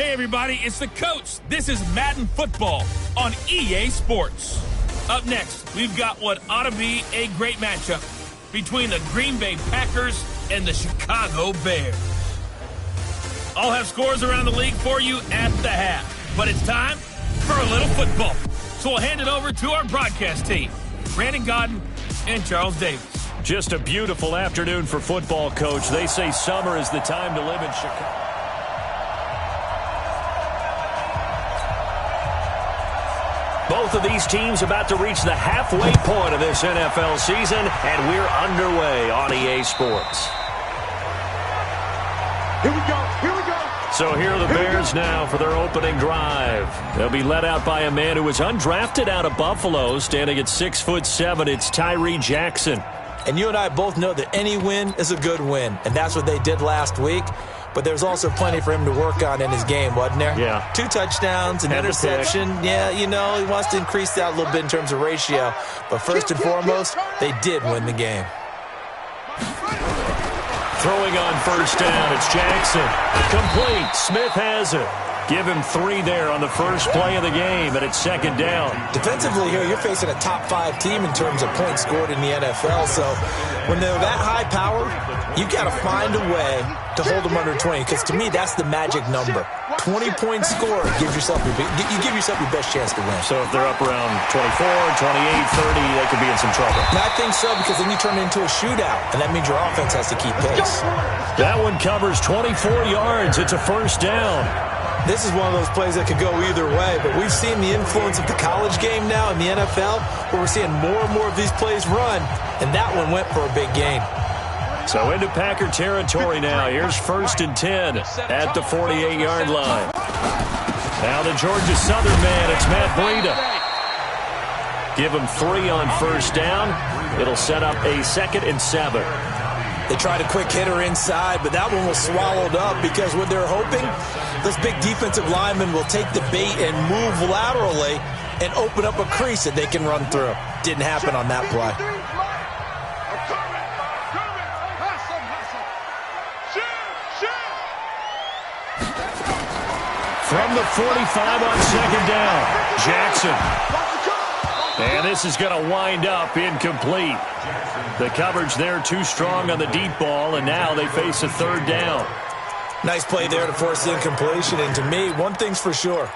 Hey everybody, it's the coach. This is Madden Football on EA Sports. Up next, we've got what ought to be a great matchup between the Green Bay Packers and the Chicago Bears. I'll have scores around the league for you at the half, but it's time for a little football. So we'll hand it over to our broadcast team, Brandon Godden and Charles Davis. Just a beautiful afternoon for football, Coach. They say summer is the time to live in Chicago. Both of these teams about to reach the halfway point of this NFL season, and we're underway on EA Sports. Here we go, here we go. So here are the Bears now for their opening drive. They'll be led out by a man who was undrafted out of Buffalo, standing at 6'7". It's Tyree Jackson. And you and I both know that any win is a good win, and that's what they did last week. But there's also plenty for him to work on in his game, wasn't there? Yeah. 2 touchdowns, an interception. Yeah, you know, he wants to increase that a little bit in terms of ratio. But first and foremost, they did win the game. Throwing on first down, it's Jackson. Complete. Smith has it. Give him 3 there on the first play of the game, and it's second down. Defensively here, you're facing a top 5 team in terms of points scored in the NFL. So when they're that high power, you got to find a way to hold them under 20. Because to me, that's the magic number. 20 points scored gives yourself you give yourself your best chance to win. So if they're up around 24, 28, 30, they could be in some trouble. And I think so, because then you turn it into a shootout, and that means your offense has to keep pace. That one covers 24 yards. It's a first down. This is one of those plays that could go either way, but we've seen the influence of the college game now in the NFL, where we're seeing more and more of these plays run, and that one went for a big gain. So into Packer territory now. Here's 1st and 10 at the 48-yard line. Now the Georgia Southern man, it's Matt Breida. Give him 3 on first down. It'll set up a 2nd and 7. They tried a quick hitter inside, but that one was swallowed up because what they're hoping, this big defensive lineman will take the bait and move laterally and open up a crease that they can run through. Didn't happen on that play. From the 45 on second down, Jackson. And this is going to wind up incomplete. The coverage there too strong on the deep ball, and now they face a 3rd down. Nice play there to force the incompletion. And to me, one thing's for sure.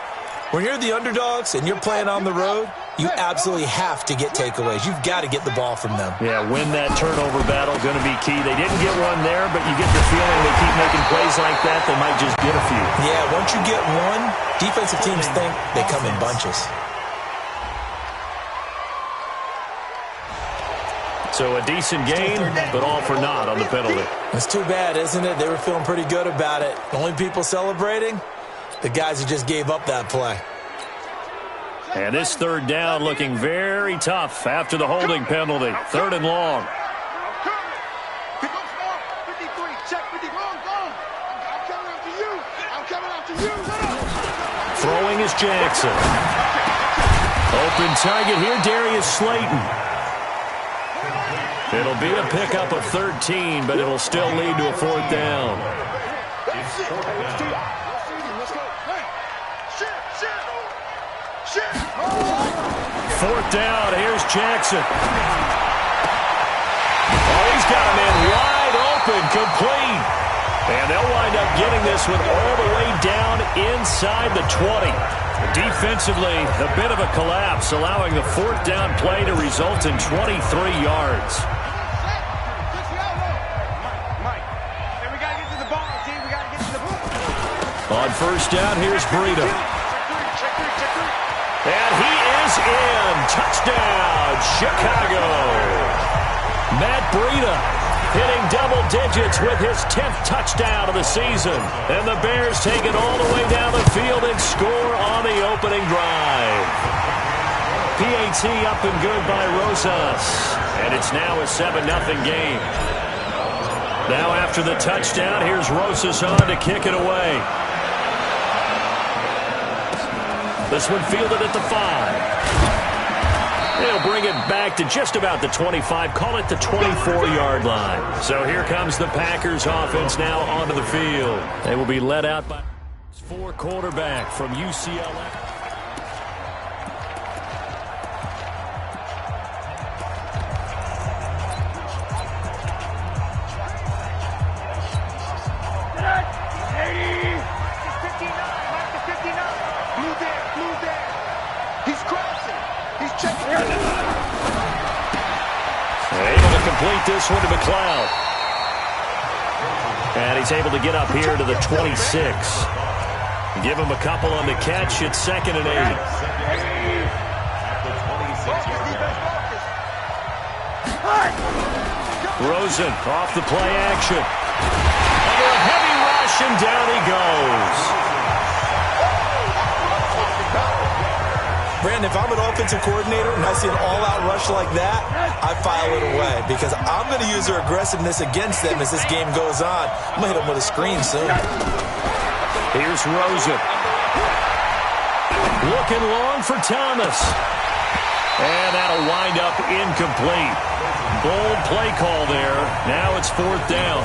When you're the underdogs and you're playing on the road, you absolutely have to get takeaways. You've got to get the ball from them. Yeah, win that turnover battle, going to be key. They didn't get one there, but you get the feeling they keep making plays like that, they might just get a few. Yeah, once you get one, defensive teams think they come in bunches. So a decent game, but all for naught on the penalty. It's too bad, isn't it? They were feeling pretty good about it. The only people celebrating, the guys who just gave up that play. And this 3rd down looking very tough after the holding penalty. 3rd and long. Throwing is Jackson. Open target here, Darius Slayton. It'll be a pickup of 13, but it'll still lead to a 4th down. 4th down, here's Jackson. Oh, he's got him in wide open, complete. And they'll wind up getting this one all the way down inside the 20. Defensively, a bit of a collapse, allowing the 4th down play to result in 23 yards. On first down, here's Breida. And he is in. Touchdown, Chicago. Matt Breida hitting double digits with his 10th touchdown of the season. And the Bears take it all the way down the field and score on the opening drive. PAT up and good by Rosas. And it's now a 7-0 game. Now after the touchdown, here's Rosas on to kick it away. This one fielded at the 5. They'll bring it back to just about the 25. Call it the 24-yard line. So here comes the Packers offense now onto the field. They will be led out by... For quarterback from UCLA. Able to complete this one to McLeod. And he's able to get up here to the 26. Give him a couple on the catch. It's 2nd and 8. Rosen off the play action. Under a heavy rush, and down he goes. Brandon, if I'm an offensive coordinator and I see an all-out rush like that, I file it away because I'm going to use their aggressiveness against them as this game goes on. I'm going to hit them with a screen soon. Here's Rosen. Looking long for Thomas. And that'll wind up incomplete. Bold play call there. Now it's 4th down.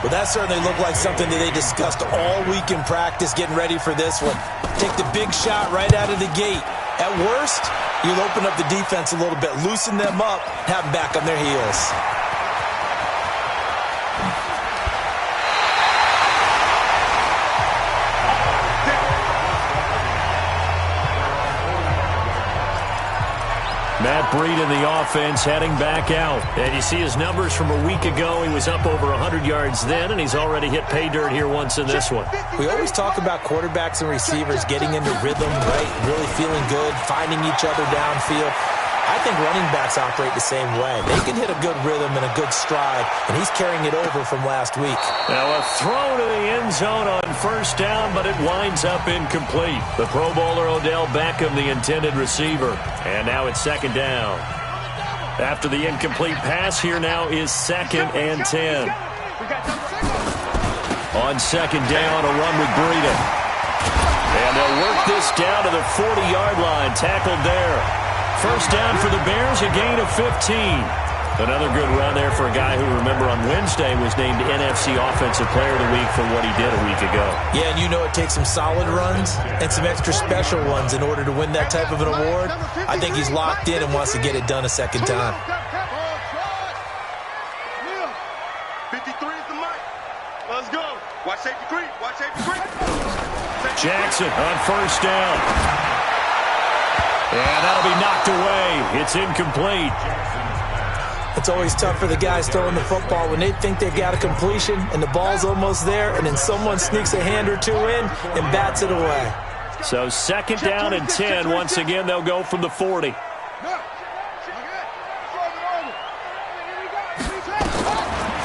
Well, that certainly looked like something that they discussed all week in practice getting ready for this one. Take the big shot right out of the gate. At worst, you'll open up the defense a little bit, loosen them up, have them back on their heels. Matt Breida in the offense heading back out. And you see his numbers from a week ago. He was up over 100 yards then, and he's already hit pay dirt here once in this one. We always talk about quarterbacks and receivers getting into rhythm, right? Really feeling good, finding each other downfield. I think running backs operate the same way. They can hit a good rhythm and a good stride, and he's carrying it over from last week. Now a throw to the end zone on 1st down, but it winds up incomplete. The Pro Bowler Odell Beckham, the intended receiver. And now it's 2nd down. After the incomplete pass, here now is 2nd and 10. On 2nd down, a run with Breida. And they'll work this down to the 40-yard line. Tackled there. 1st down for the Bears, a gain of 15. Another good run there for a guy who, remember, on Wednesday was named NFC Offensive Player of the Week for what he did a week ago. Yeah, and you know it takes some solid runs and some extra special ones in order to win that type of an award. I think he's locked in and wants to get it done a second time. 53 is the mic. Let's go. Watch safety creep. Watch safety creep. Jackson on 1st down. And that'll be knocked away. It's incomplete. It's always tough for the guys throwing the football when they think they've got a completion and the ball's almost there, and then someone sneaks a hand or two in and bats it away. So 2nd down and 10. Once again, they'll go from the 40.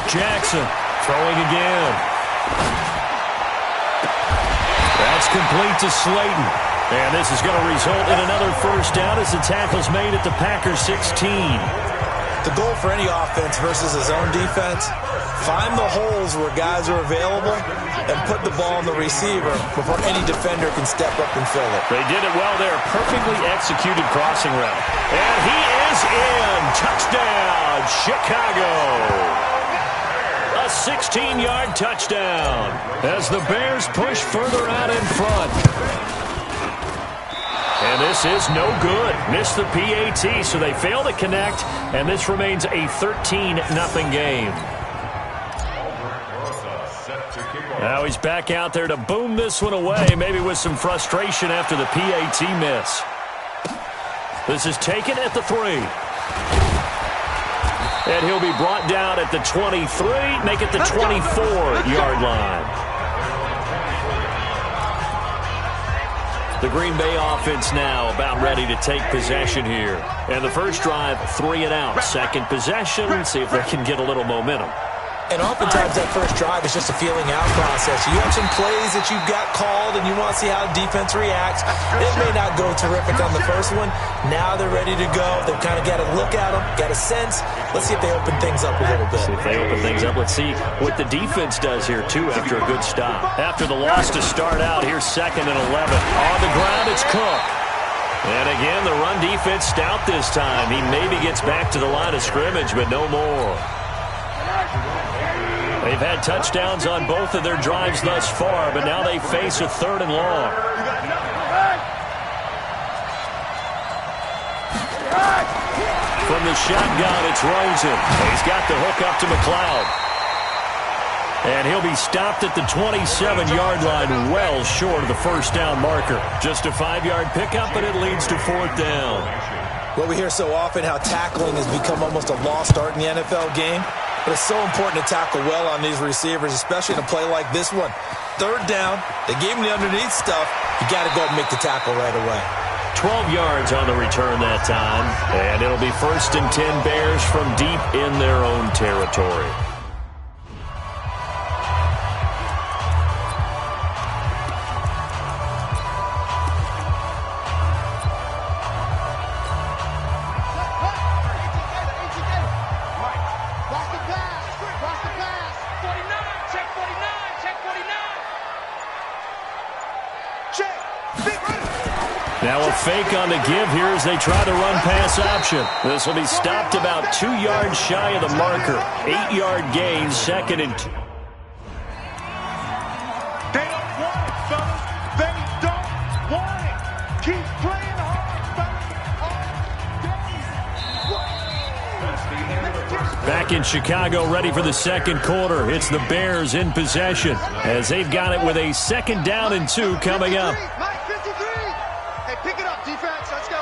Jackson throwing again. That's complete to Slayton. And this is going to result in another 1st down as the tackle's made at the Packers 16. The goal for any offense versus his own defense, find the holes where guys are available and put the ball on the receiver before any defender can step up and fill it. They did it well there. Perfectly executed crossing route. And he is in. Touchdown, Chicago. A 16-yard touchdown as the Bears push further out in front. And this is no good. Missed the PAT, so they fail to connect, and this remains a 13-0 game. Now he's back out there to boom this one away, maybe with some frustration after the PAT miss. This is taken at the 3. And he'll be brought down at the 23, make it the 24-yard line. The Green Bay offense now about ready to take possession here. And the first drive, 3 and out. Second possession, see if they can get a little momentum. And oftentimes that first drive is just a feeling out process. You have some plays that you've got called and you want to see how the defense reacts. It may not go terrific on the first one. Now they're ready to go. They've kind of got to look at them, got a sense. Let's see if they open things up a little bit. See if they open things up. Let's see what the defense does here, too, after a good stop. After the loss to start out, here's 2nd and 11. On the ground, it's Cook. And again, the run defense stout this time. He maybe gets back to the line of scrimmage, but no more. They've had touchdowns on both of their drives thus far, but now they face a 3rd and long. From the shotgun, it's Rosen. He's got the hook up to McLeod. And he'll be stopped at the 27-yard line, well short of the first down marker. Just a 5-yard pickup, and it leads to 4th down. Well, we hear so often how tackling has become almost a lost art in the NFL game. But it's so important to tackle well on these receivers, especially in a play like this one. 3rd down, they gave him the underneath stuff. You got to go and make the tackle right away. 12 yards on the return that time. And it'll be 1st and 10 Bears from deep in their own territory. Now a fake on the give here as they try the run-pass option. This will be stopped about 2 yards shy of the marker. 8-yard gain, 2nd and 2. They don't want it, fellas. They don't want it. Keep playing hard, fellas. Back in Chicago, ready for the 2nd quarter. It's the Bears in possession as they've got it with a 2nd down and 2 coming up. Pick it up, defense. Let's go.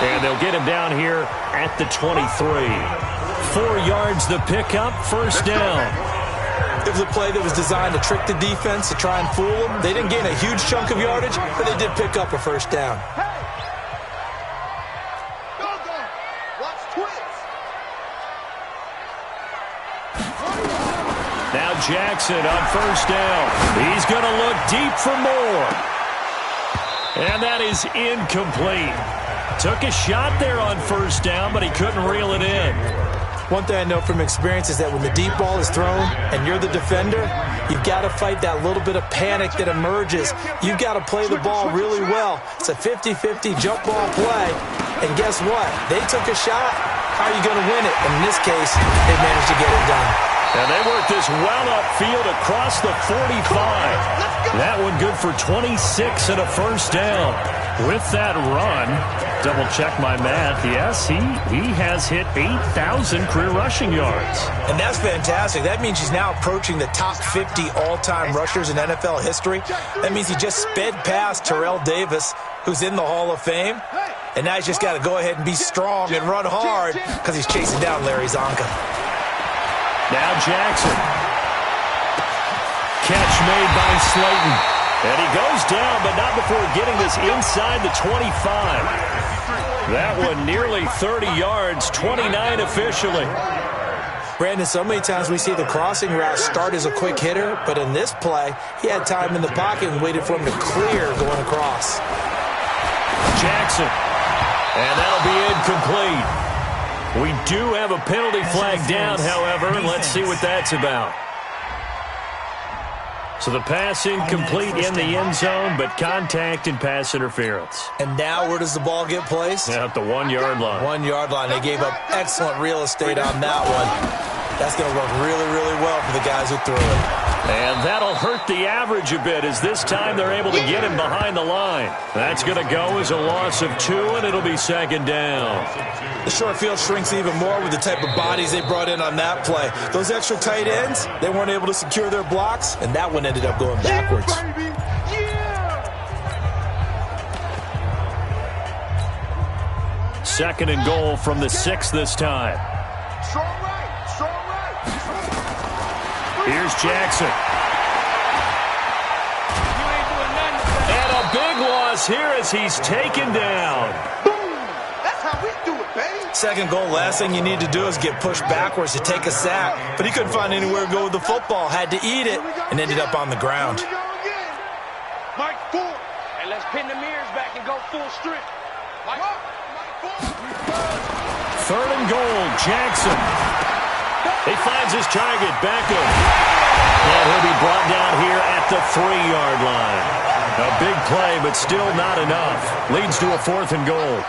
And they'll get him down here at the 23. 4 yards the pickup, 1st down. It was a play that was designed to trick the defense, to try and fool them. They didn't gain a huge chunk of yardage, but they did pick up a 1st down. Watch twins. Now Jackson on 1st down. He's going to look deep for more. And that is incomplete. Took a shot there on 1st down, but he couldn't reel it in. One thing I know from experience is that when the deep ball is thrown and you're the defender, you've got to fight that little bit of panic that emerges. You've got to play the ball really well. It's a 50-50 jump ball play. And guess what? They took a shot. How are you going to win it? And in this case, they managed to get it done. And they work this well upfield across the 45. That one good for 26 and a 1st down. With that run, double check my math. Yes, he has hit 8,000 career rushing yards. And that's fantastic. That means he's now approaching the top 50 all-time rushers in NFL history. That means he just sped past Terrell Davis, who's in the Hall of Fame. And now he's just got to go ahead and be strong and run hard because he's chasing down Larry Zonka. Now Jackson. Catch made by Slayton. And he goes down, but not before getting this inside the 25. That one nearly 30 yards, 29 officially. Brandon, so many times we see the crossing route start as a quick hitter, but in this play, he had time in the pocket and waited for him to clear going across. Jackson. And that'll be incomplete. We do have a penalty flag down, however, and let's see what that's about. So the pass incomplete in the end zone, but contact and pass interference. And now where does the ball get placed? At the 1-yard line. 1-yard line. They gave up excellent real estate on that one. That's going to work really, really well for the guys who threw it. And that'll hurt the average a bit as this time they're able to get him behind the line. That's going to go as a loss of 2, and it'll be 2nd down. The short field shrinks even more with the type of bodies they brought in on that play. Those extra tight ends, they weren't able to secure their blocks, and that one ended up going backwards. Second and goal from the 6 this time. Here's Jackson. And a big loss here as he's taken down. That's how we do it, baby. Second goal, last thing you need to do is get pushed backwards to take a sack. But he couldn't find anywhere to go with the football. Had to eat it and ended up on the ground. Mike Ford. And let's pin the mirrors back and go full strength. Mike Ford. 3rd and goal, Jackson. He finds his target, Beckham. And he'll be brought down here at the 3-yard line. A big play, but still not enough. Leads to a 4th and goal.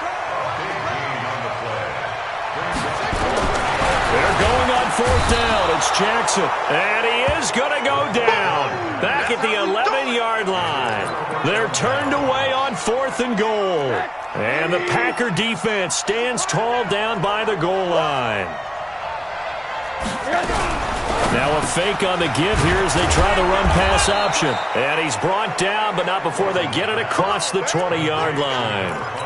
It's Jackson, and he is going to go down. Back at the 11-yard line. They're turned away on 4th and goal. And the Packer defense stands tall down by the goal line. Now a fake on the give here as they try the run-pass option. And he's brought down, but not before they get it across the 20-yard line.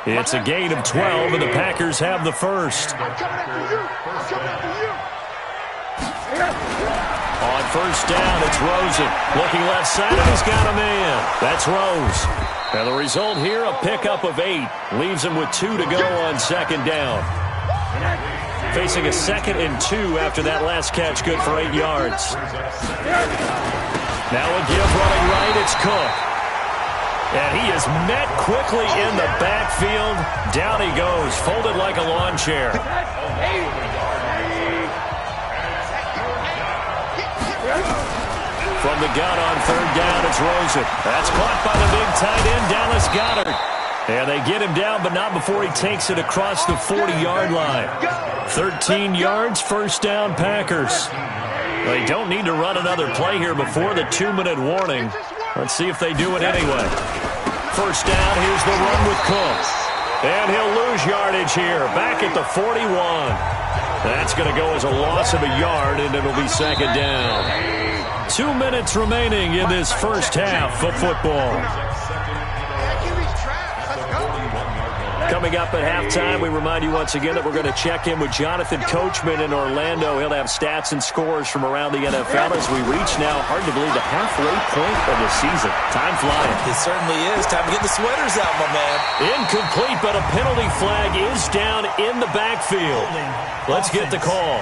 It's a gain of 12, and the Packers have the first. On first down, it's Rosen. Looking left side, and he's got a man. That's Rose. And the result here, a pickup of 8. Leaves him with 2 to go on second down. Facing a 2nd and 2 after that last catch, good for 8 yards. Now a give running right, it's Cook. And he is met quickly in the backfield. Down he goes, folded like a lawn chair. From the gun on third down, it's Rosen. That's caught by the big tight end, Dallas Goedert. And they get him down, but not before he takes it across the 40-yard line. 13 yards, first down, Packers. They don't need to run another play here before the 2-minute warning. Let's see if they do it anyway. First down, here's the run with Cook. And he'll lose yardage here, back at the 41. That's going to go as a loss of a yard, and it'll be second down. 2 minutes remaining in this first half of football. Coming up at halftime, we remind you once again that we're going to check in with Jonathan Coachman in Orlando. He'll have stats and scores from around the NFL as we reach now, hard to believe, the halfway point of the season. Time flying. It certainly is. Time to get the sweaters out, my man. Incomplete, but a penalty flag is down in the backfield. Let's get the call.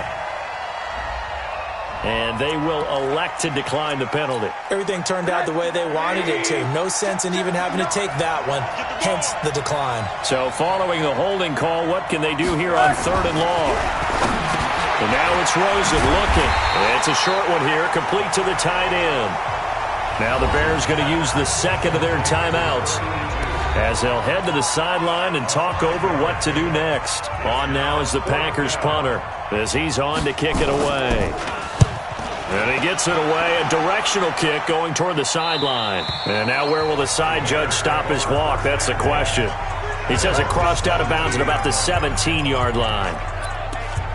And they will elect to decline the penalty. Everything turned out the way they wanted it to. No sense in even having to take that one, hence the decline. So following the holding call, what can they do here on third and long? And now it's Rosen looking. It's a short one here, complete to the tight end. Now the Bears going to use the second of their timeouts as they'll head to the sideline and talk over what to do next. On now is the Packers punter as he's on to kick it away. And he gets it away, a directional kick going toward the sideline. And now where will the side judge stop his walk? That's the question. He says it crossed out of bounds at about the 17-yard line.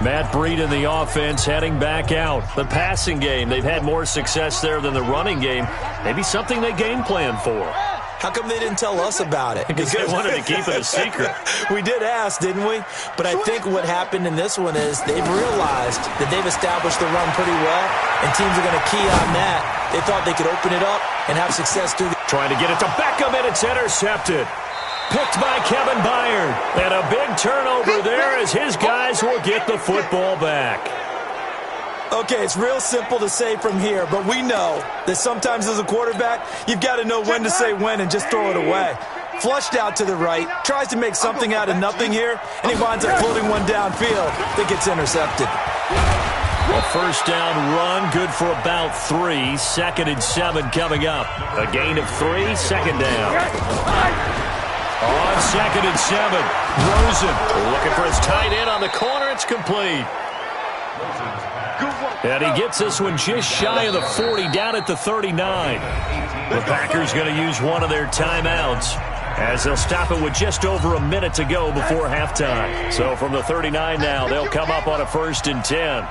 Matt Breida in the offense heading back out. The passing game, they've had more success there than the running game. Maybe something they game plan for. How come they didn't tell us about it? Because they wanted to keep it a secret. We did ask, didn't we? But I think what happened in this one is they've realized that they've established the run pretty well, and teams are going to key on that. They thought they could open it up and have success through the... Trying to get it to Beckham, and it's intercepted. Picked by Kevin Byard. And a big turnover there as his guys will get the football back. Okay, it's real simple to say from here, but we know that sometimes as a quarterback, you've got to know when to say when and just throw it away. Flushed out to the right, tries to make something out of nothing here, and he winds up floating one downfield that gets intercepted. A first down run, good for about 3. 2nd and 7 coming up. A gain of 3, second down. On 2nd and 7, Rosen looking for his tight end on the corner. It's complete. And he gets this one just shy of the 40, down at the 39. The Packers going to use one of their timeouts as they'll stop it with just over a minute to go before halftime. So from the 39 now, they'll come up on a 1st and 10.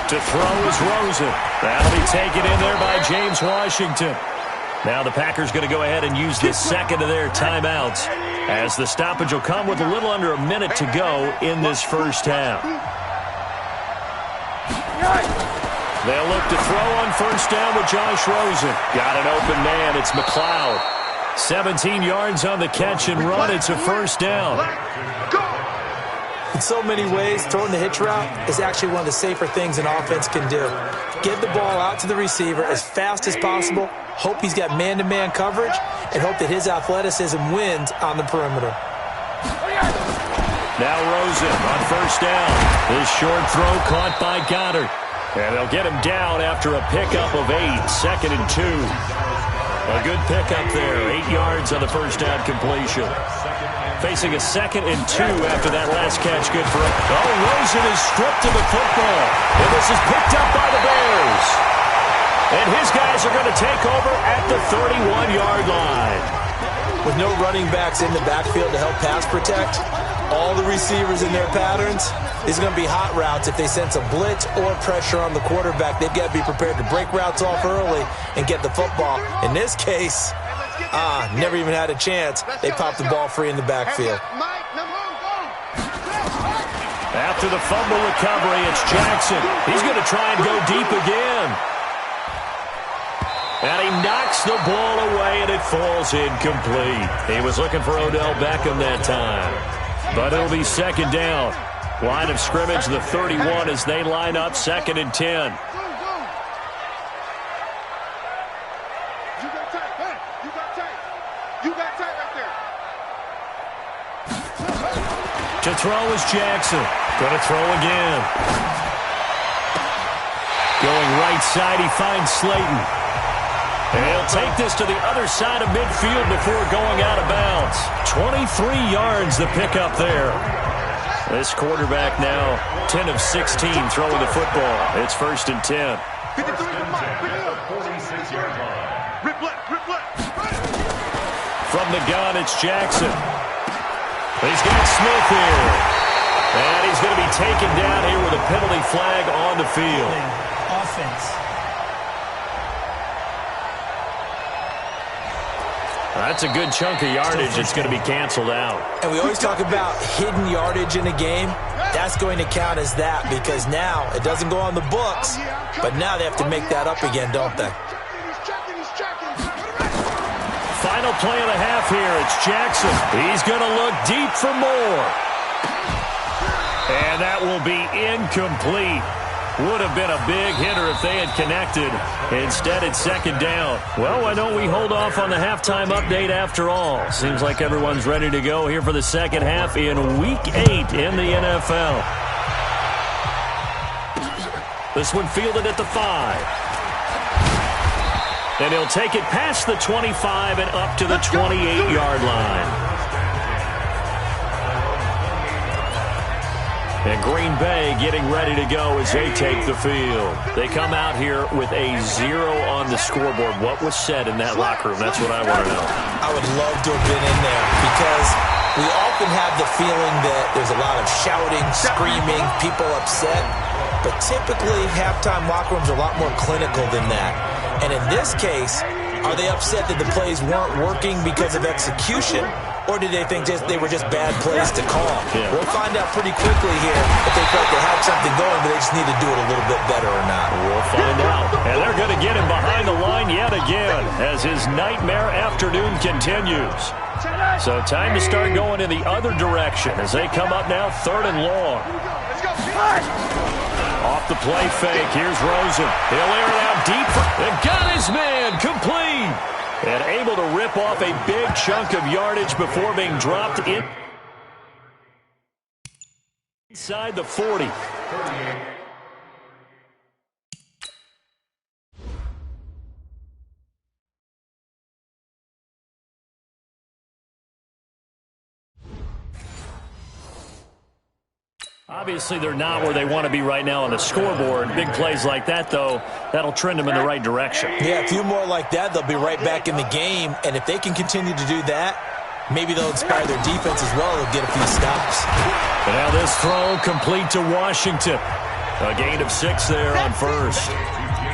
To throw is Rosen. That'll be taken in there by James Washington. Now the Packers going to go ahead and use the second of their timeouts as the stoppage will come with a little under a minute to go in this first half. They'll look to throw on first down with Josh Rosen. Got an open man. It's McLeod. 17 yards on the catch and run. It's a first down. In so many ways, throwing the hitch route is actually one of the safer things an offense can do. Get the ball out to the receiver as fast as possible, hope he's got man-to-man coverage, and hope that his athleticism wins on the perimeter. Now Rosen on first down. His short throw caught by Goddard. And they'll get him down after a pickup of 8, 2nd and 2. A good pickup there, 8 yards on the first down completion. Facing a 2nd and 2 after that last catch. Good for him. Oh, Rosen is stripped of the football. And this is picked up by the Bears. And his guys are going to take over at the 31-yard line. With no running backs in the backfield to help pass protect, all the receivers in their patterns, these are going to be hot routes. If they sense a blitz or pressure on the quarterback, they've got to be prepared to break routes off early and get the football. In this case, never even had a chance. They popped the ball free in the backfield. After the fumble recovery, it's Jackson. He's going to try and go deep again. And he knocks the ball away, and it falls incomplete. He was looking for Odell Beckham that time. But it'll be 2nd down. Line of scrimmage, the 31, as they line up 2nd and 10. To throw is Jackson. Going to throw again. Going right side, he finds Slayton. And he'll take this to the other side of midfield before going out of bounds. 23 yards the pickup there. This quarterback now 10 of 16 throwing the football. It's 1st and 10. From the gun, it's Jackson. He's got Smith here. And he's going to be taken down here with a penalty flag on the field. Offense. That's a good chunk of yardage. It's going to be canceled out. And we always talk about hidden yardage in a game. That's going to count as that because now it doesn't go on the books, but now they have to make that up again, don't they? Final play of the half here. It's Jackson. He's going to look deep for more. And that will be incomplete. Would have been a big hitter if they had connected. Instead, it's 2nd down. Well, why don't we hold off on the halftime update after all? Seems like everyone's ready to go here for the second half in Week 8 in the NFL. This one fielded at the 5. And he'll take it past the 25 and up to the 28-yard line. And Green Bay getting ready to go as they take the field. They come out here with a 0 on the scoreboard. What was said in that locker room? That's what I want to know. I would love to have been in there because we often have the feeling that there's a lot of shouting, screaming, people upset. But typically, halftime locker rooms are a lot more clinical than that. And in this case, are they upset that the plays weren't working because of execution? Or did they think they were just bad plays to call? Yeah. We'll find out pretty quickly here if they felt they had something going, but they just need to do it a little bit better or not. We'll find out. And they're going to get him behind the line yet again as his nightmare afternoon continues. So time to start going in the other direction as they come up now 3rd and long. Off the play fake. Here's Rosen. He'll air it out deep. And got his man complete. And able to rip off a big chunk of yardage before being dropped inside the 40. Obviously, they're not where they want to be right now on the scoreboard. Big plays like that, though, that'll trend them in the right direction. Yeah, a few more like that, they'll be right back in the game. And if they can continue to do that, maybe they'll inspire their defense as well. They'll get a few stops. And now this throw complete to Washington. A gain of 6 there on 1st.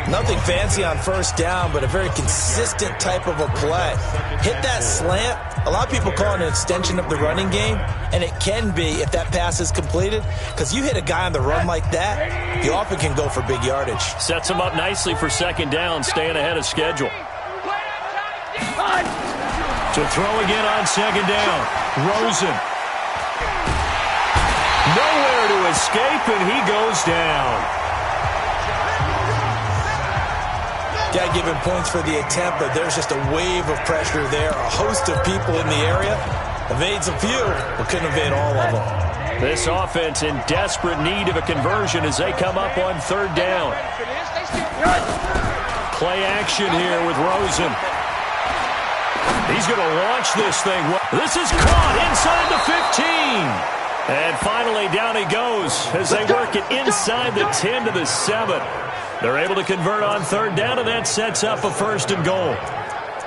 Nothing fancy on 1st down, but a very consistent type of a play. Hit that slant. A lot of people call it an extension of the running game, and it can be if that pass is completed, because you hit a guy on the run like that, you often can go for big yardage. Sets him up nicely for 2nd down, staying ahead of schedule. To throw again on 2nd down. Rosen. Nowhere to escape, and he goes down. Got to give him points for the attempt, but there's just a wave of pressure there. A host of people in the area. Evades a few, but couldn't evade all of them. This offense in desperate need of a conversion as they come up on 3rd down. Play action here with Rosen. He's going to launch this thing. This is caught inside the 15. And finally, down he goes as they work it inside the 10 to the 7. They're able to convert on third down, and that sets up a 1st and goal.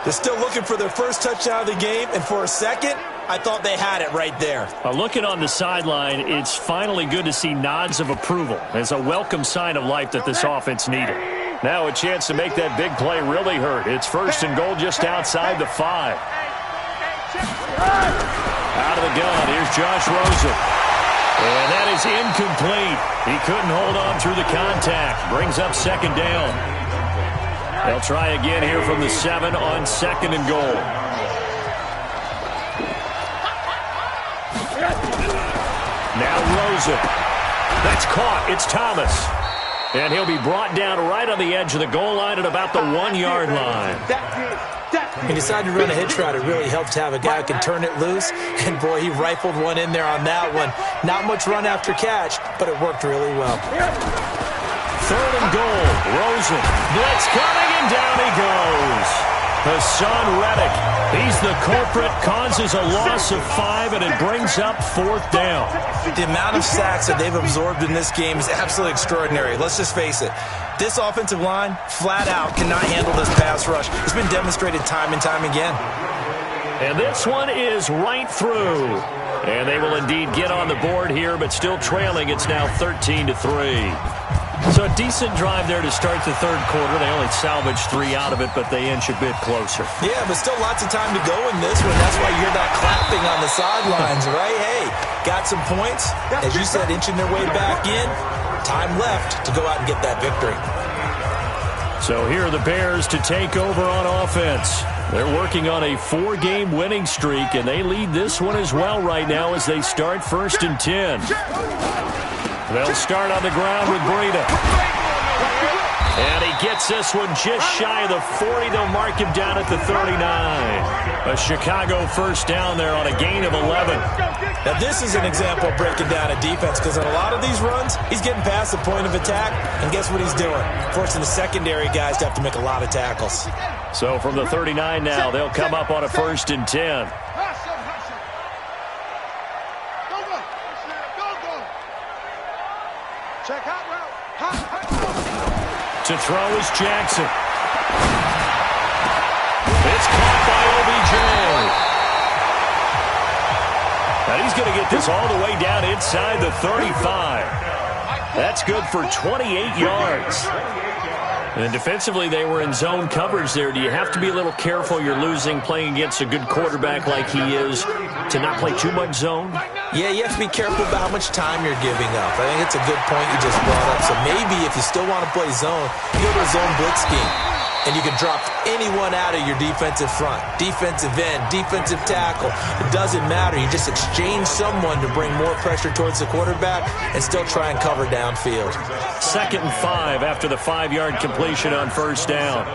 They're still looking for their first touchdown of the game, and for a second, I thought they had it right there. Looking on the sideline, it's finally good to see nods of approval as a welcome sign of life that this offense needed. Now a chance to make that big play really hurt. It's 1st and goal just outside the 5. Out of the gun, here's Josh Rosen. And that is incomplete. He couldn't hold on through the contact. Brings up 2nd down. They'll try again here from the 7 on 2nd and goal. Now Rosen. That's caught. It's Thomas. And he'll be brought down right on the edge of the goal line at about the 1-yard line. He decided to run a hitch route. It really helped to have a guy who can turn it loose. And, boy, he rifled one in there on that one. Not much run after catch, but it worked really well. 3rd and goal. Rosen. Blitz coming, and down he goes. Hassan Reddick. He's the culprit, causes a loss of 5, and it brings up 4th down. The amount of sacks that they've absorbed in this game is absolutely extraordinary. Let's just face it. This offensive line, flat out, cannot handle this pass rush. It's been demonstrated time and time again. And this one is right through. And they will indeed get on the board here, but still trailing. It's now 13-3. So a decent drive there to start the 3rd quarter. They only salvaged 3 out of it, but they inch a bit closer. Yeah, but still lots of time to go in this one. That's why you're not clapping on the sidelines, right? Hey, got some points. As you said, inching their way back in. Time left to go out and get that victory. So here are the Bears to take over on offense. They're working on a 4-game winning streak, and they lead this one as well right now as they start 1st and 10. They'll start on the ground with Breida. And he gets this one just shy of the 40. They'll mark him down at the 39. A Chicago 1st down there on a gain of 11. Now this is an example of breaking down a defense, because in a lot of these runs, he's getting past the point of attack, and guess what he's doing? Forcing the secondary guys to have to make a lot of tackles. So from the 39 now, they'll come up on a 1st and 10. To throw is Jackson. It's caught by OBJ. And he's going to get this all the way down inside the 35. That's good for 28 yards. And defensively, they were in zone coverage there. Do you have to be a little careful? You're losing playing against a good quarterback like he is to not play too much zone? Yeah, you have to be careful about how much time you're giving up. I think it's a good point you just brought up. So maybe if you still want to play zone, you go to a zone blitz scheme. And you can drop anyone out of your defensive front, defensive end, defensive tackle. It doesn't matter. You just exchange someone to bring more pressure towards the quarterback and still try and cover downfield. 2nd and 5 after the 5-yard completion on 1st down.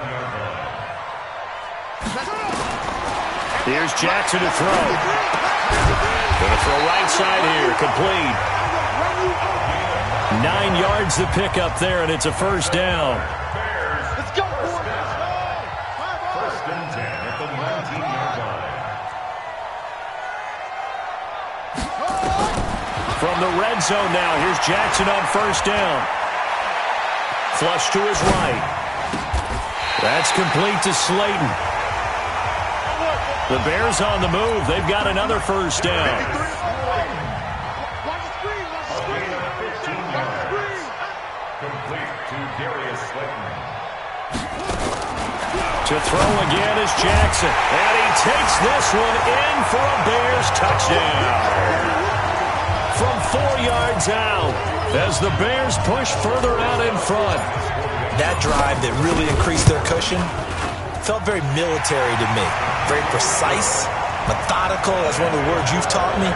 Here's Jackson to throw. Going to throw right side here, complete. 9 yards the pickup there, and it's a 1st down. From the red zone now, here's Jackson on 1st down. Flush to his right. That's complete to Slayton. The Bears on the move. They've got another 1st down. To throw again is Jackson. And he takes this one in for a Bears touchdown. From 4 yards out as the Bears push further out in front. That drive that really increased their cushion felt very military to me. Very precise, methodical. That's one of the words you've taught me.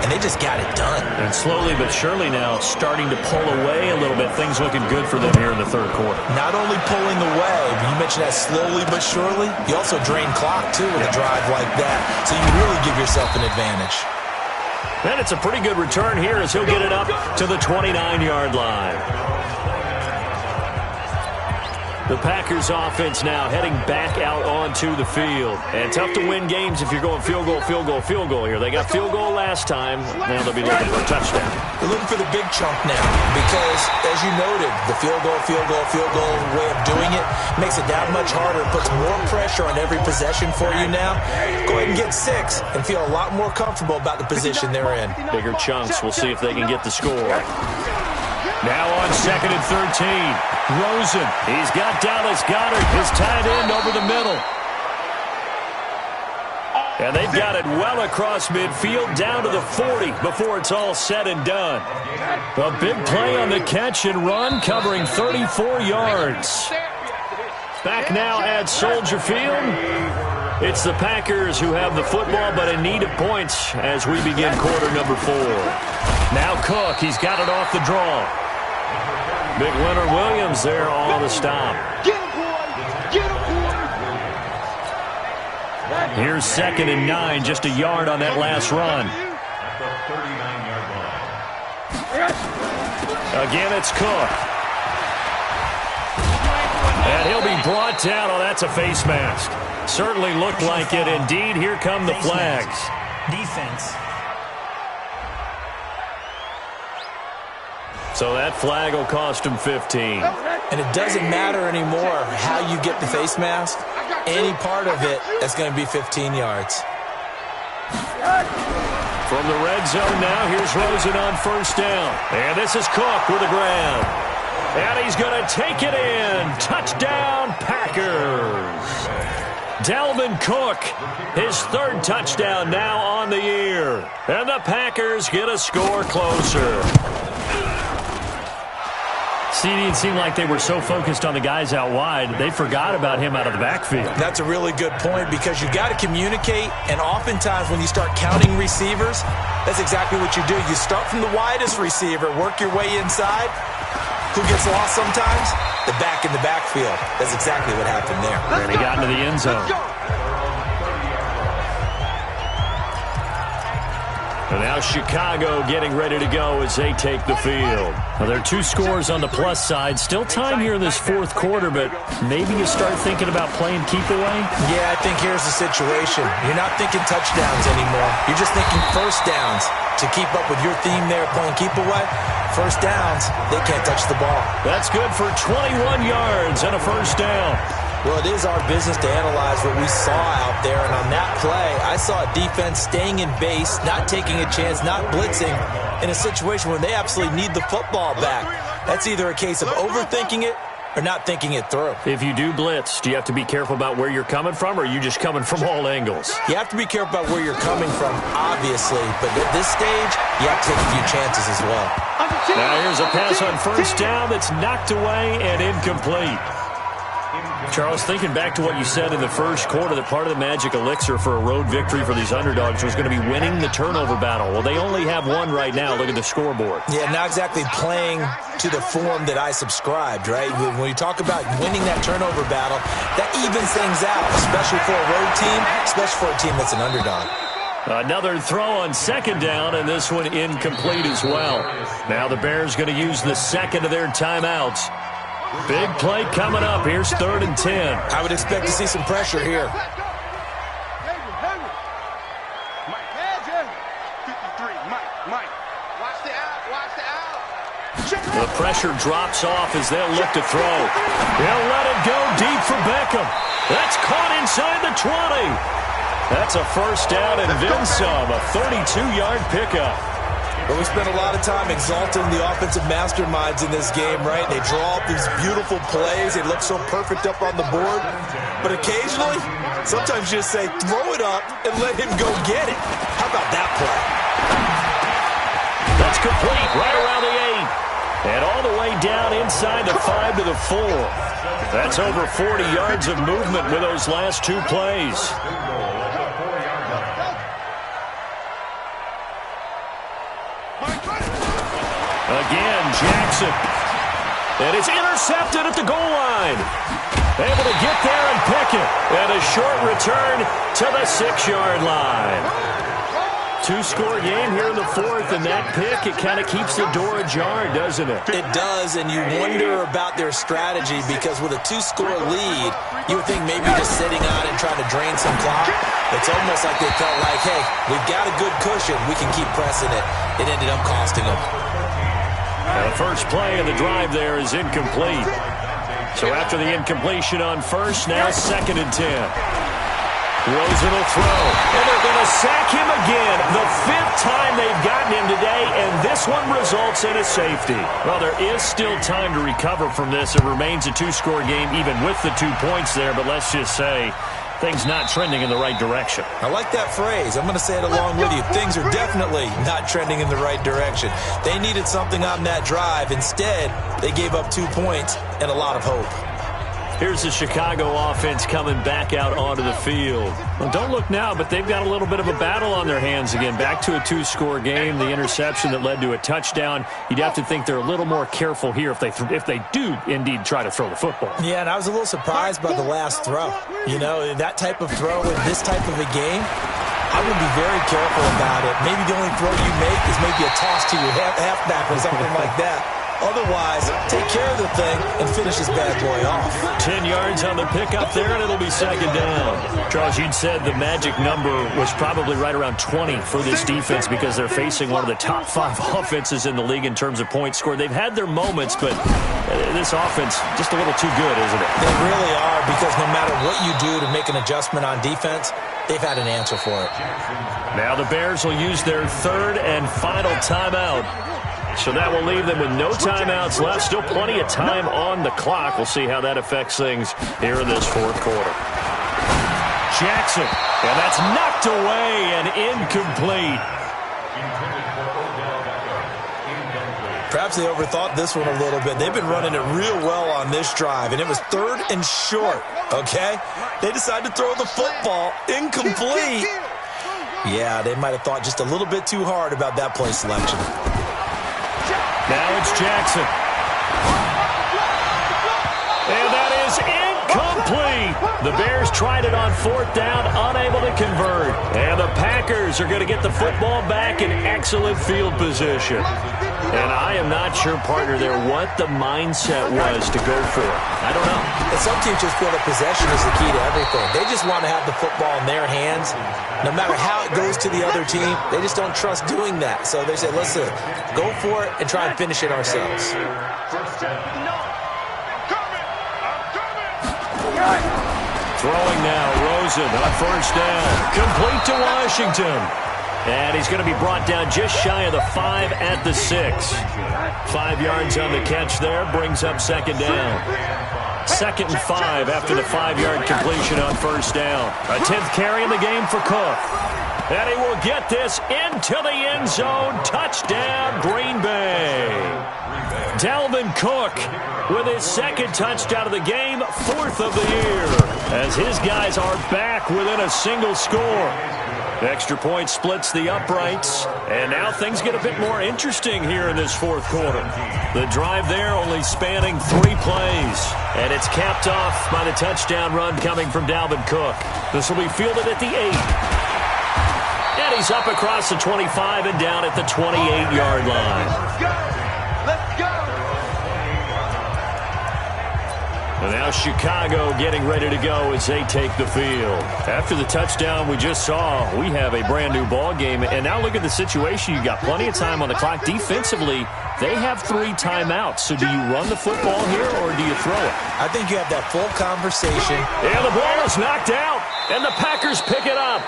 And they just got it done. And slowly but surely now starting to pull away a little bit. Things looking good for them here in the 3rd quarter. Not only pulling away, but you mentioned that slowly but surely. You also drain clock, too, with a drive like that. So you really give yourself an advantage. And it's a pretty good return here as he'll get it up to the 29-yard line. The Packers offense now heading back out onto the field. And tough to win games if you're going field goal, field goal, field goal here. They got field goal last time. Now they'll be looking for a touchdown. They're looking for the big chunk now because, as you noted, the field goal way of doing it makes it that much harder. It puts more pressure on every possession for you now. Go ahead and get 6 and feel a lot more comfortable about the position they're in. Bigger chunks. We'll see if they can get the score. Now on 2nd and 13. Rosen. He's got Dallas Goedert, his tight end, over the middle. And they've got it well across midfield down to the 40 before it's all said and done. A big play on the catch and run, covering 34 yards. Back now at Soldier Field. It's the Packers who have the football, but in need of points as we begin quarter number 4. Now Cook, he's got it off the draw. Big Leonard Williams there on the stop. Get him, boy! Get him, boy! Here's 2nd and 9, just a yard on that last run. Again, it's Cook. And he'll be brought down. Oh, that's a face mask. Certainly looked like it. Indeed, here come the flags. Defense. So that flag will cost him 15. And it doesn't matter anymore how you get the face mask. Any part of it, that's going to be 15 yards. From the red zone now, here's Rosen on 1st down. And this is Cook with the grab. And he's going to take it in. Touchdown, Packers. Dalvin Cook, his 3rd touchdown now on the year. And the Packers get a score closer. See, it didn't seem like they were so focused on the guys out wide, they forgot about him out of the backfield. That's a really good point because you got to communicate, and oftentimes when you start counting receivers, that's exactly what you do. You start from the widest receiver, work your way inside. Who gets lost sometimes? The back in the backfield. That's exactly what happened there. And he got into the end zone. And now Chicago getting ready to go as they take the field. Well, there are 2 scores on the plus side. Still time here in this 4th quarter, but maybe you start thinking about playing keep away? Yeah, I think here's the situation. You're not thinking touchdowns anymore. You're just thinking first downs. To keep up with your theme there, playing keep away, first downs, they can't touch the ball. That's good for 21 yards and a 1st down. Well, it is our business to analyze what we saw out there, and on that play, I saw a defense staying in base, not taking a chance, not blitzing, in a situation where they absolutely need the football back. That's either a case of overthinking it or not thinking it through. If you do blitz, do you have to be careful about where you're coming from, or are you just coming from all angles? You have to be careful about where you're coming from, obviously, but at this stage, you have to take a few chances as well. Now here's a pass on 1st down that's knocked away and incomplete. Charles, thinking back to what you said in the 1st quarter, that part of the magic elixir for a road victory for these underdogs was going to be winning the turnover battle. Well, they only have one right now. Look at the scoreboard. Yeah, not exactly playing to the form that I subscribed, right? When you talk about winning that turnover battle, that evens things out, especially for a road team, especially for a team that's an underdog. Another throw on 2nd down, and this one incomplete as well. Now the Bears going to use the 2nd of their timeouts. Big play coming up. Here's 3rd and 10. I would expect to see some pressure here. The pressure drops off as they'll look to throw. They'll let it go deep for Beckham. That's caught inside the 20. That's a 1st down and then some, a 32-yard pickup. But we spent a lot of time exalting the offensive masterminds in this game, right? They draw up these beautiful plays. They look so perfect up on the board. But occasionally, sometimes you just say, throw it up and let him go get it. How about that play? That's complete right around the 8. And all the way down inside the 5 to the 4. That's over 40 yards of movement with those last 2 plays. Again, Jackson. And it's intercepted at the goal line. Able to get there and pick it. And a short return to the 6-yard line. Two-score game here in the fourth, and that pick, it kind of keeps the door ajar, doesn't it? It does, and you wonder about their strategy because with a two-score lead, you would think maybe just sitting on and trying to drain some clock. It's almost like they felt like, hey, we've got a good cushion. We can keep pressing it. It ended up costing them. Now the first play of the drive there is incomplete. So after the incompletion on first, now 2nd and 10. Rosen will throw, and they're going to sack him again. The 5th time they've gotten him today, and this one results in a safety. Well, there is still time to recover from this. It remains a two-score game even with the 2 points there, but let's just say things not trending in the right direction. I like that phrase. I'm going to say it along with you. Things are definitely not trending in the right direction. They needed something on that drive. Instead, they gave up 2 points and a lot of hope. Here's the Chicago offense coming back out onto the field. Well, don't look now, but they've got a little bit of a battle on their hands again. Back to a two-score game. The interception that led to a touchdown. You'd have to think they're a little more careful here if they do indeed try to throw the football. Yeah, and I was a little surprised by the last throw. You know, that type of throw in this type of a game, I would be very careful about it. Maybe the only throw you make is maybe a toss to your halfback or something like that. Otherwise, take care of the thing and finish this bad boy off. 10 yards on the pickup there, and it'll be 2nd down. Charles, you'd said the magic number was probably right around 20 for this defense because they're facing one of the top 5 offenses in the league in terms of points scored. They've had their moments, but this offense just a little too good, isn't it? They really are, because no matter what you do to make an adjustment on defense, they've had an answer for it. Now the Bears will use their 3rd and final timeout. So that will leave them with no timeouts left. Still plenty of time on the clock. We'll see how that affects things here in this fourth quarter. Jackson, and that's knocked away and incomplete. Perhaps they overthought this one a little bit. They've been running it real well on this drive, and it was 3rd and short, okay? They decided to throw the football incomplete. Yeah, they might have thought just a little bit too hard about that play selection. Now it's Jackson. And that is incomplete. The Bears tried it on 4th down, unable to convert. And the Packers are going to get the football back in excellent field position. And I am not sure, partner, there what the mindset was to go for it. I don't know. And some teams just feel that possession is the key to everything. They just want to have the football in their hands. No matter how it goes to the other team, they just don't trust doing that. So they say, listen, go for it and try and finish it ourselves. Throwing now, Rosen on 1st down. Complete to Washington. And he's going to be brought down just shy of the 5 at the 6. 5 yards on the catch there, brings up 2nd down. 2nd and 5 after the 5-yard completion on 1st down. A 10th carry in the game for Cook. And he will get this into the end zone. Touchdown, Green Bay. Dalvin Cook with his 2nd touchdown of the game, 4th of the year, as his guys are back within a single score. Extra point splits the uprights, and now things get a bit more interesting here in this fourth quarter. The drive there only spanning 3 plays, and it's capped off by the touchdown run coming from Dalvin Cook. This will be fielded at the 8. And he's up across the 25 and down at the 28-yard line. Let's go! And now Chicago getting ready to go as they take the field. After the touchdown we just saw, we have a brand new ball game. And now look at the situation. You got plenty of time on the clock. Defensively, they have 3 timeouts. So do you run the football here or do you throw it? I think you have that full conversation. And the ball is knocked out, and the Packers pick it up.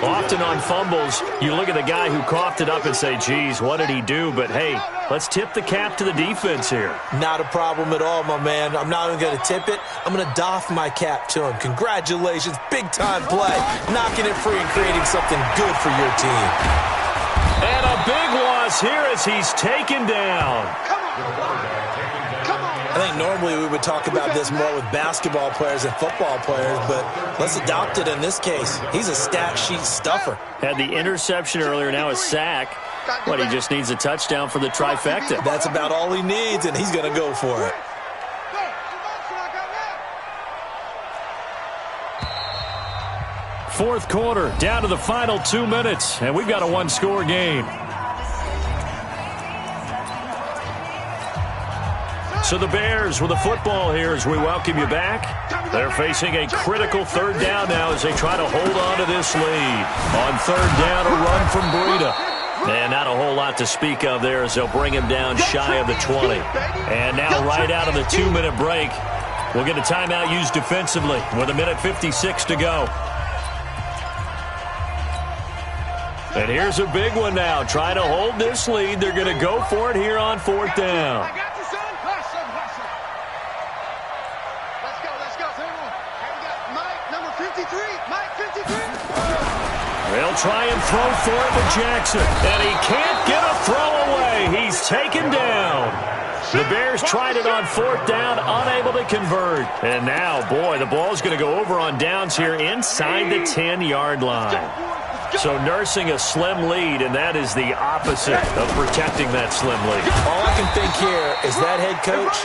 Often on fumbles, you look at the guy who coughed it up and say, geez, what did he do? But, hey, let's tip the cap to the defense here. Not a problem at all, my man. I'm not even going to tip it. I'm going to doff my cap to him. Congratulations. Big-time play. Knocking it free and creating something good for your team. And a big loss here as he's taken down. I think normally we would talk about this more with basketball players and football players, but let's adopt it in this case. He's a stat sheet stuffer. Had the interception earlier, now a sack. But he just needs a touchdown for the trifecta. That's about all he needs, and he's going to go for it. Fourth quarter, down to the final 2 minutes, and we've got a one-score game. So the Bears with the football here as we welcome you back. They're facing a critical third down now as they try to hold on to this lead. On third down, a run from Breida. And not a whole lot to speak of there as they'll bring him down shy of the 20. And now right out of the 2-minute break, we'll get a timeout used defensively with 1:56 to go. And here's a big one now. Trying to hold this lead. They're going to go for it here on fourth down. They'll try and throw for it with Jackson. And he can't get a throw away. He's taken down. The Bears tried it on fourth down, unable to convert. And now, boy, the ball's going to go over on downs here inside the 10-yard line. So nursing a slim lead, and that is the opposite of protecting that slim lead. All I can think here is that head coach,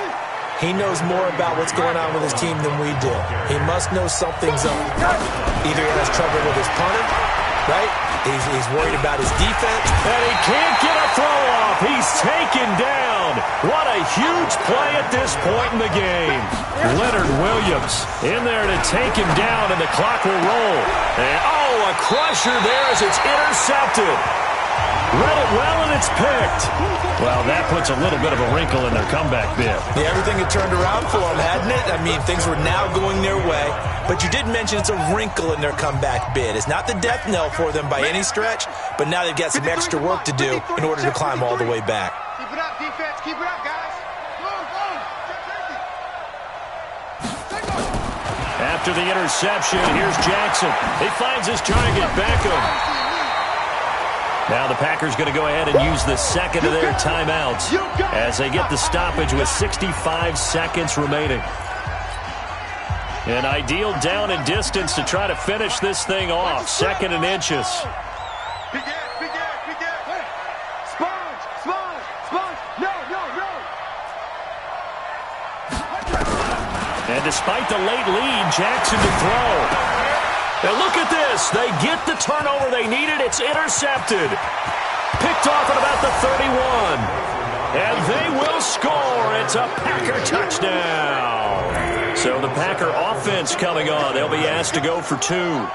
he knows more about what's going on with his team than we do. He must know something's up. Either he has trouble with his punter, right? He's worried about his defense. And he can't get a throw off. He's taken down. What a huge play at this point in the game. Leonard Williams in there to take him down, and the clock will roll. And, a crusher there as it's intercepted. Read it well, and it's picked. Well, that puts a little bit of a wrinkle in their comeback bid. Yeah, everything had turned around for them, hadn't it? I mean, things were now going their way. But you did mention it's a wrinkle in their comeback bid. It's not the death knell for them by any stretch, but now they've got some extra work to do in order to climb all the way back. Keep it up, defense. Keep it up, guys. After the interception, here's Jackson. He finds his target, Beckham. Now the Packers going to go ahead and use the second of their timeouts as they get the stoppage with 65 seconds remaining. An ideal down and distance to try to finish this thing off. Second and inches. And despite the late lead, Jackson to throw. And look at this. They get the turnover they needed. It's intercepted. Picked off at about the 31. And they will score. It's a Packer touchdown. So the Packer offense coming on. They'll be asked to go for two.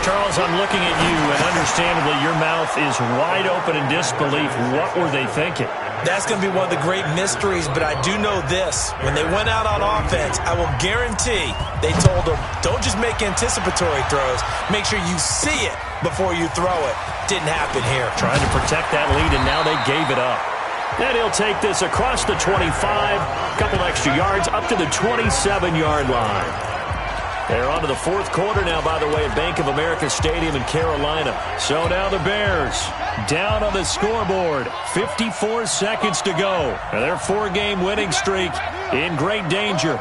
Charles, I'm looking at you, and understandably your mouth is wide open in disbelief. What were they thinking? That's going to be one of the great mysteries, but I do know this. When they went out on offense, I will guarantee they told them, don't just make anticipatory throws. Make sure you see it before you throw it. Didn't happen here. Trying to protect that lead, and now they gave it up. And he'll take this across the 25, a couple extra yards, up to the 27-yard line. They're on to the fourth quarter now, by the way, at Bank of America Stadium in Carolina. So now the Bears down on the scoreboard. 54 seconds to go. And their four-game winning streak in great danger.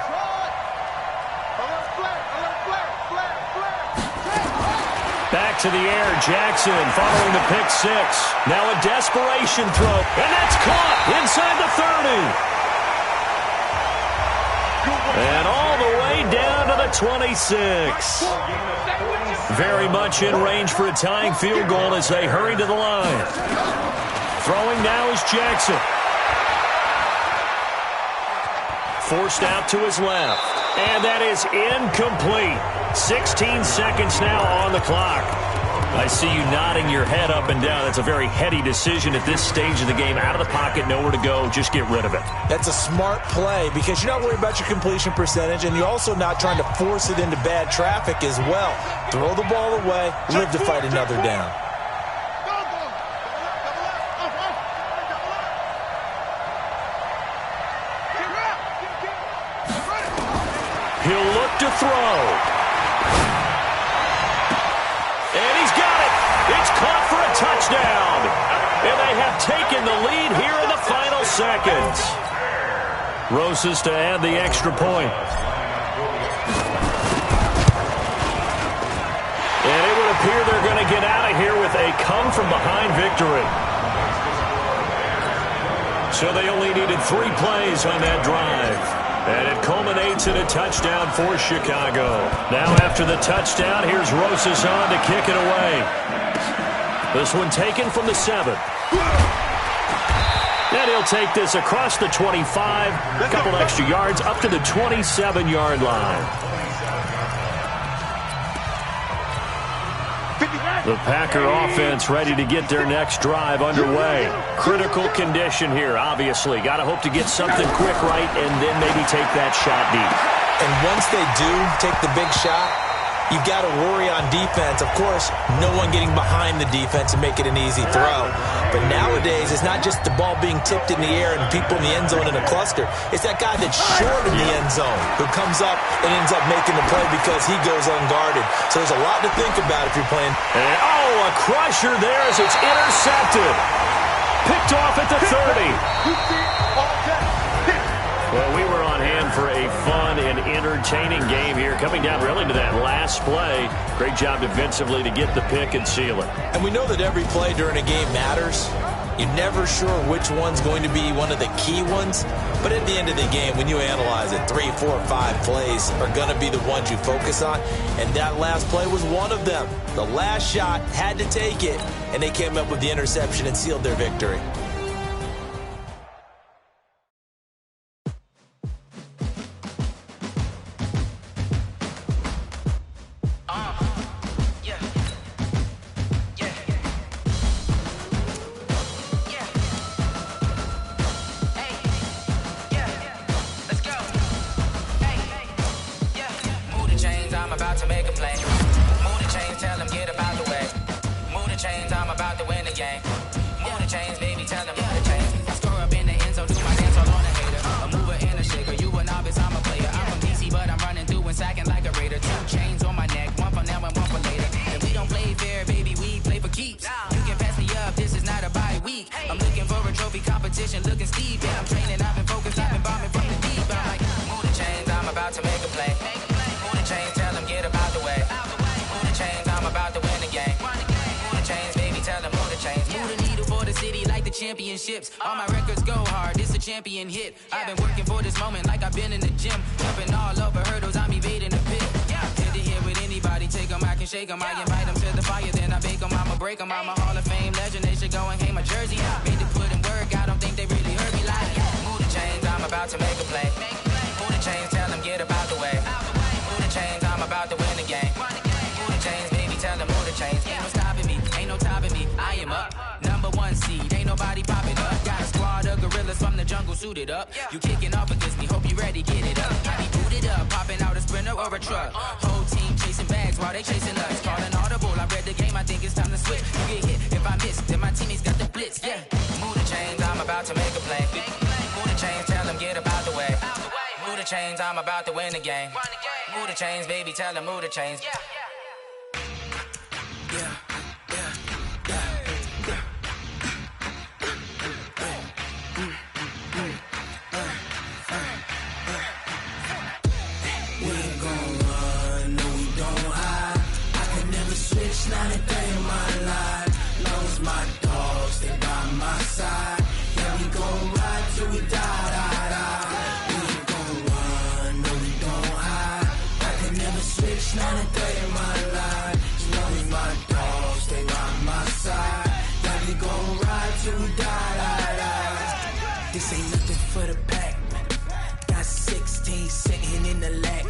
Back to the air, Jackson following the pick six. Now a desperation throw, and that's caught inside the 30. And all the way down to the 26. Very much in range for a tying field goal as they hurry to the line. Throwing now is Jackson. Forced out to his left. And that is incomplete. 16 seconds now on the clock. I see you nodding your head up and down. That's a very heady decision at this stage of the game. Out of the pocket, nowhere to go. Just get rid of it. That's a smart play because you're not worried about your completion percentage, and you're also not trying to force it into bad traffic as well. Throw the ball away, live to fight another down. He'll look to throw. And he's got it. It's caught for a touchdown. And they have taken the lead here in the final seconds. Rosas to add the extra point. And it would appear they're going to get out of here with a come-from-behind victory. So they only needed 3 plays on that drive. And it culminates in a touchdown for Chicago. Now after the touchdown, here's Rosas on to kick it away. This one taken from the 7. And he'll take this across the 25. A couple extra yards up to the 27-yard line. The Packer offense ready to get their next drive underway. Critical condition here, obviously. Got to hope to get something quick right and then maybe take that shot deep. And once they do take the big shot, you've got to worry on defense. Of course, no one getting behind the defense and make it an easy throw. But nowadays, it's not just the ball being tipped in the air and people in the end zone in a cluster. It's that guy that's short in the end zone who comes up and ends up making the play because he goes unguarded. So there's a lot to think about if you're playing. And, a crusher there as it's intercepted. Picked off at the 30. Well, we were on hand for a fun and entertaining game here. Coming down really to that last play. Great job defensively to get the pick and seal it. And we know that every play during a game matters. You're never sure which one's going to be one of the key ones. But at the end of the game, when you analyze it, 3, 4, 5 plays are going to be the ones you focus on. And that last play was one of them. The last shot had to take it, and they came up with the interception and sealed their victory. Championships, all my records go hard. This a champion hit. I've been working for this moment like I've been in the gym. Jumping all over hurdles, I'm evading the pit. Head to head with anybody, take them, I can shake them. I invite them to the fire, then I bake them. I'ma break them. I'm a Hall of Fame legend. They should go and hang my jersey. Made to put in work, I don't think they really heard me like. Move the chains, I'm about to make a play. Move the chains, tell them get about the way. Move the chains, I'm about to win the game. Move the chains, baby, tell them move the chains. Ain't no stopping me, ain't no topping me. I am up. #1 seed, ain't nobody popping up. Got a squad of gorillas from the jungle suited up. You kicking off against me, hope you ready, get it up. I be booted up, popping out a Sprinter or a truck. Whole team chasing bags while they chasing us. Calling audible, I read the game, I think it's time to switch. You get hit, if I miss, then my teammates got the blitz, yeah. Move the chains, I'm about to make a play. Move the chains, tell them get about the way. Move the chains, I'm about to win the game. Move the chains, baby, tell them move the chains. Yeah. Not a day in my life. Lost my dogs, they by my side. Yeah, we gon' ride till we die, die, die. We ain't gon' run, no, we don't hide. I can never switch, not a day in my life. As long as my dogs, they by my side. Yeah, we gon' ride till we die, die, die. This ain't nothing for the pack. Got 16 sitting in the lag.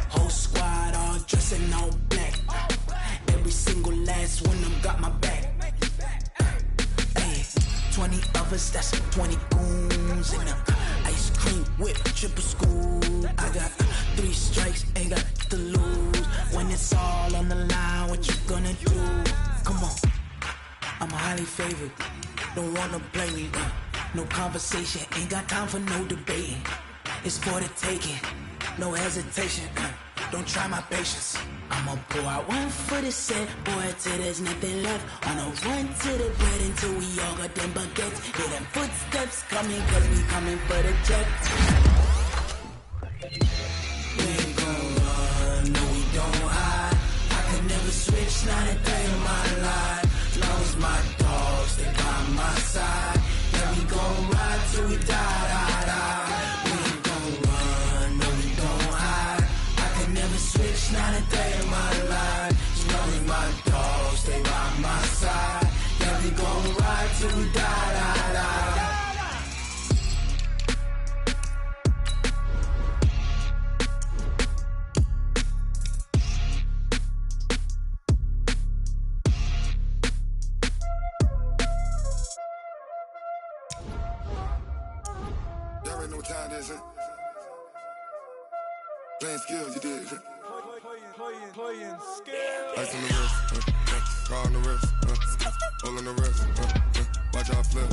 Whole squad all dressing all black. Every single last one of them got my back. Hey, 20 of us, that's 20 goons in a ice cream whip, triple scoop. I got 3 strikes, ain't got to lose. When it's all on the line, what you gonna do? Come on, I'm highly favored. Don't wanna play me, no conversation, ain't got time for no debating. It's for the taking, no hesitation. Don't try my patience. I'ma pour out one for the set, boy, till there's nothing left. On a run to the bread until we all got them baguettes. Hear them footsteps coming, cause we coming for the jet. We ain't gon' run, no, we don't hide. I could never switch, not a day in my life. Lost my dogs, they by my side. Yeah, we gon' ride till we die, die, die. We ain't gon' run. already know what time it is, huh? Playing skills, you did. Playing skills. Ice on the wrist, car on the wrist, hole in the wrist, watch how I flip,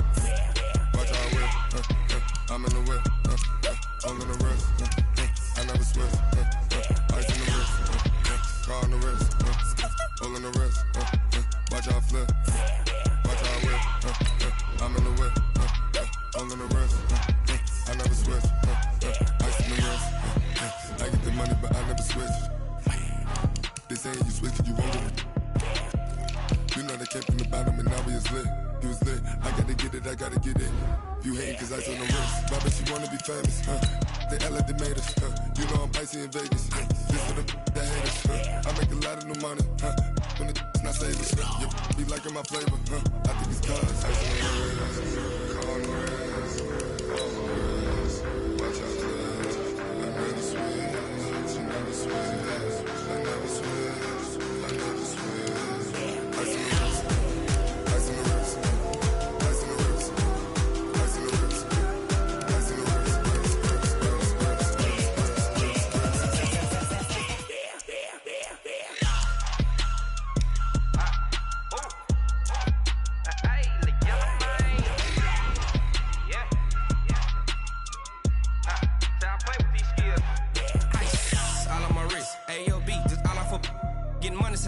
watch how I whip, I'm in the whip, hole in the wrist, I never switch, ice on the wrist, car on the wrist, hole in the wrist, watch how I flip, watch how I whip, I'm in the whip, hole in the wrist, I never switch, ice on the wrist, I get the money but I never switch. They saying you switch cause you won't get it. You know they came from the bottom and now we is lit. You was lit, I gotta get it, I gotta get it. You hating cause ice on the wrist. My bitch, she wanna be famous, They act like they made us, You know I'm icy in Vegas, This for the that hate us, I make a lot of new money, When it's not savers, be liking my flavor, I think it's cause ice on the wrist, car on the wrist, watch out for this. I never switch, you never switch. I never switch, I never switch. Ice in the wrist, ice in the wrist, ice in the wrist, ice in the wrist, ice in the wrist,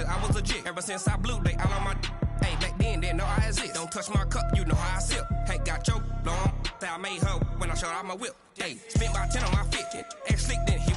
I was legit. Ever since I blew, they all on my hey, back then, didn't know I exist. Don't touch my cup, you know how I sip. Hey, got your blown. I made her when I showed out my whip. Hey, spent about 10 on my fit. Ex slick, then he